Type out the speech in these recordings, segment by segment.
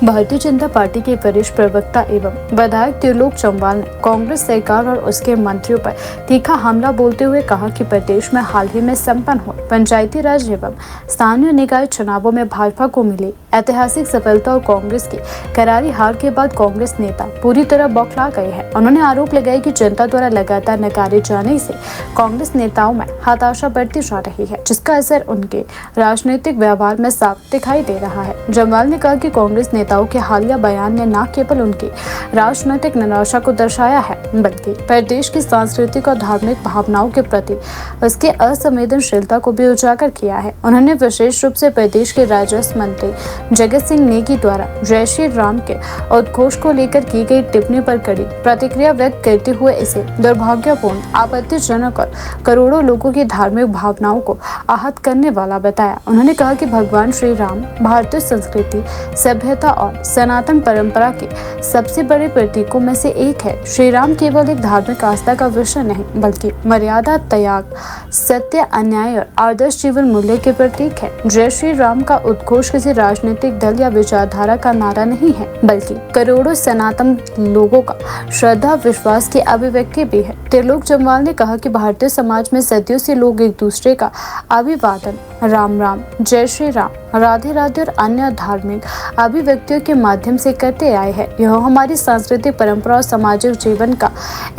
Bharatiya Janata party के वरिष्ठ प्रवक्ता एवं विधायक त्रिलोक जम्वाल ने कांग्रेस सरकार और उसके मंत्रियों पर तीखा हमला बोलते हुए कहा कि प्रदेश में हाल ही में संपन्न हुए पंचायती राज एवं स्थानीय निकाय चुनावों में भाजपा को मिली ऐतिहासिक सफलता और कांग्रेस की करारी हार के बाद कांग्रेस नेता पूरी तरह बौखला गए हैं। उन्होंने आरोप लगाया कि जनता द्वारा लगातार नकारे जाने से कांग्रेस नेताओं में हताशा बढ़ती जा रही है, जिसका असर उनके राजनीतिक व्यवहार में साफ दिखाई दे रहा है। जम्वाल ने कहा कि कांग्रेस नेताओं के हालिया बयान ने न केवल उनकी राजनीतिक निराशा को दर्शाया है, बल्कि प्रदेश की सांस्कृतिक और धार्मिक भावनाओं के प्रति उसके असंवेदनशीलता को भी उजागर किया है। उन्होंने विशेष रूप से प्रदेश के राजस्व मंत्री जगत सिंह नेगी द्वारा जय श्री राम के उद्घोष को लेकर की गई टिप्पणी पर कड़ी प्रतिक्रिया व्यक्त करते हुए इसे दुर्भाग्यपूर्ण, आपत्तिजनक और करोड़ों लोगों की धार्मिक भावनाओं को आहत करने वाला बताया। उन्होंने कहा कि भगवान श्री राम भारतीय संस्कृति, सभ्यता और सनातन परंपरा के सबसे बड़े प्रतीकों में से एक है। श्री राम केवल एक धार्मिक आस्था का विषय नहीं, बल्कि मर्यादा, त्याग, सत्य, अन्याय और आदर्श जीवन मूल्य के प्रतीक है। जय श्री राम का उद्घोष किसी राजनीतिक दल या विचारधारा का नारा नहीं है, बल्कि करोड़ों सनातन लोगों का श्रद्धा विश्वास की अभिव्यक्ति भी है। त्रिलोक जम्वाल ने कहा कि भारतीय समाज में सदियों से लोग एक दूसरे का अभिवादन राम राम, जय श्री राम, राधे राधे और अन्य धार्मिक अभिव्यक्तियों के माध्यम से करते आए हैं। यह हमारी सांस्कृतिक परंपरा और सामाजिक जीवन का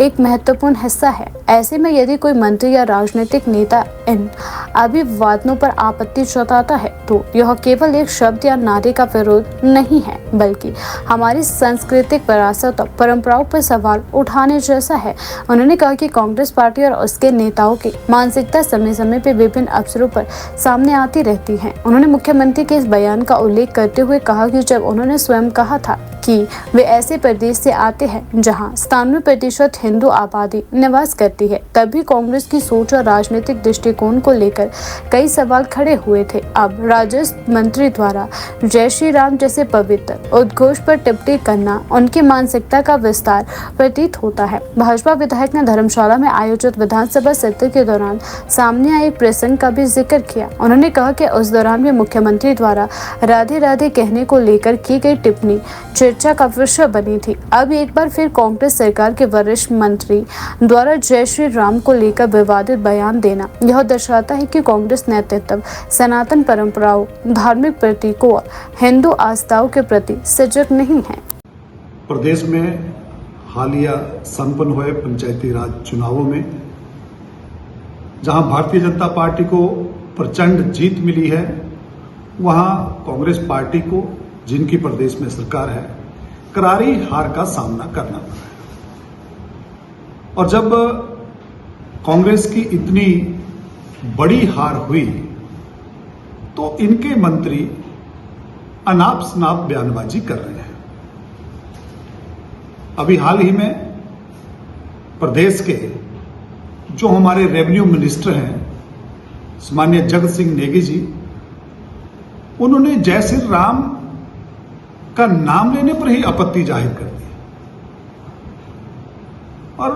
एक महत्वपूर्ण हिस्सा है। ऐसे में यदि कोई मंत्री या राजनीतिक नेता इन अभिवादनों पर आपत्ति जताता है तो यह केवल एक शब्द या नारे का विरोध नहीं है, बल्कि हमारी सांस्कृतिक विरासत और परंपराओं पर सवाल उठाने जैसा है। उन्होंने कहा कि कांग्रेस पार्टी और उसके नेताओं की मानसिकता समय समय पर विभिन्न अवसरों पर सामने आती रहती है। उन्होंने मुख्यमंत्री के इस बयान का उल्लेख करते हुए कहा कि जब उन्होंने स्वयं कहा था कि वे ऐसे प्रदेश से आते हैं जहां 97% हिंदू आबादी निवास करती है, तभी कांग्रेस की सोच और राजनीतिक दृष्टिकोण को लेकर कई सवाल खड़े हुए थे। अब राजस्व मंत्री द्वारा जय श्री राम जैसे पवित्र उद्घोष पर टिप्पणी करना उनकी मानसिकता का विस्तार प्रतीत होता है। भाजपा विधायक ने धर्मशाला में आयोजित विधानसभा सत्र के दौरान सामने आए प्रसंग का भी जिक्र किया। उन्होंने कहा कि उस दौरान भी मुख्यमंत्री द्वारा राधे राधे कहने को लेकर की गई टिप्पणी चर्चा का विषय बनी थी। अब एक बार फिर कांग्रेस सरकार के वरिष्ठ मंत्री द्वारा जय श्री राम को लेकर विवादित बयान देना यह दर्शाता है कि कांग्रेस नेतृत्व सनातन परंपराओं, धार्मिक प्रतीकों और हिंदू आस्थाओं के प्रति सजग नहीं है। प्रदेश में हालिया संपन्न हुए पंचायती राज चुनावों में जहां भारतीय जनता पार्टी को प्रचंड जीत मिली है, वहां कांग्रेस पार्टी को, जिनकी प्रदेश में सरकार है, करारी हार का सामना करना पड़ा है। और जब कांग्रेस की इतनी बड़ी हार हुई तो इनके मंत्री अनाप शनाप बयानबाजी कर रहे हैं। अभी हाल ही में प्रदेश के जो हमारे रेवेन्यू मिनिस्टर हैं, माननीय जगत सिंह नेगी जी, उन्होंने जय श्री राम का नाम लेने पर ही आपत्ति जाहिर कर दी और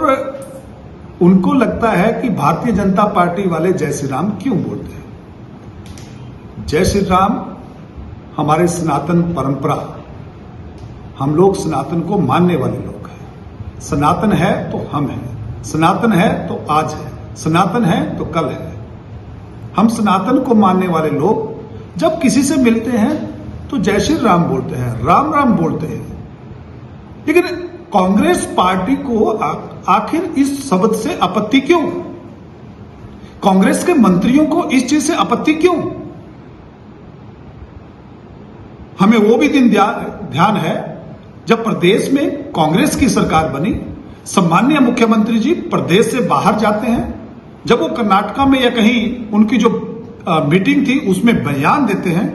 उनको लगता है कि भारतीय जनता पार्टी वाले जय श्री राम क्यों बोलते हैं। जय श्री राम हमारे सनातन परंपरा, हम लोग सनातन को मानने वाले लोग हैं। सनातन है तो हम हैं, सनातन है तो आज है, सनातन है तो कल है। हम सनातन को मानने वाले लोग जब किसी से मिलते हैं तो जय श्री राम बोलते हैं, राम राम बोलते हैं। लेकिन कांग्रेस पार्टी को आखिर इस शब्द से आपत्ति क्यों? कांग्रेस के मंत्रियों को इस चीज से आपत्ति क्यों? हमें वो भी दिन ध्यान है जब प्रदेश में कांग्रेस की सरकार बनी, सम्माननीय मुख्यमंत्री जी प्रदेश से बाहर जाते हैं। जब वो कर्नाटका में या कहीं उनकी जो मीटिंग थी उसमें बयान देते हैं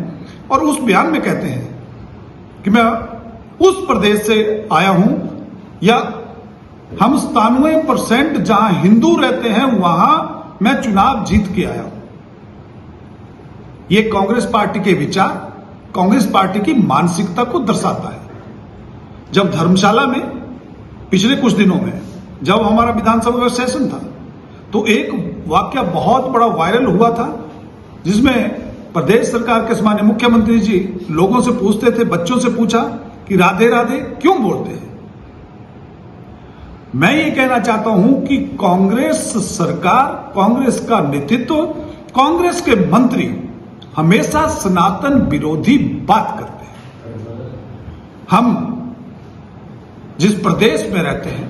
और उस बयान में कहते हैं कि मैं उस प्रदेश से आया हूं, या हम 97% जहां हिंदू रहते हैं वहां मैं चुनाव जीत के आया हूं। यह कांग्रेस पार्टी के विचार, कांग्रेस पार्टी की मानसिकता को दर्शाता है। जब धर्मशाला में पिछले कुछ दिनों में जब हमारा विधानसभा का सेशन था तो एक वाकया बहुत बड़ा वायरल हुआ था, जिसमें प्रदेश सरकार के माननीय मुख्यमंत्री जी लोगों से पूछते थे, बच्चों से पूछा कि राधे राधे क्यों बोलते हैं। मैं ये कहना चाहता हूं कि कांग्रेस सरकार, कांग्रेस का नेतृत्व, कांग्रेस के मंत्री हमेशा सनातन विरोधी बात करते हैं। हम जिस प्रदेश में रहते हैं,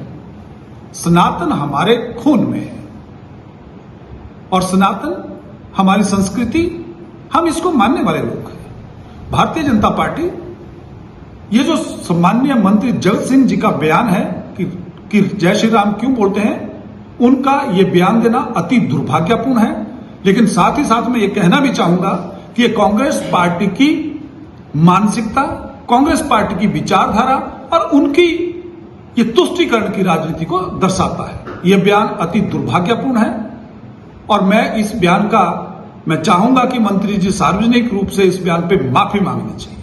सनातन हमारे खून में है और सनातन हमारी संस्कृति, हम इसको मानने वाले लोग हैं। भारतीय जनता पार्टी, ये जो सम्माननीय मंत्री जगत सिंह जी का बयान है कि जय श्री राम क्यों बोलते हैं, उनका ये बयान देना अति दुर्भाग्यपूर्ण है। लेकिन साथ ही साथ मैं ये कहना भी चाहूंगा कि ये कांग्रेस पार्टी की मानसिकता, कांग्रेस पार्टी की विचारधारा और उनकी ये तुष्टीकरण की राजनीति को दर्शाता है। ये बयान अति दुर्भाग्यपूर्ण है और मैं इस बयान का मैं चाहूंगा कि मंत्री जी सार्वजनिक रूप से इस बयान पे माफी मांगनी चाहिए।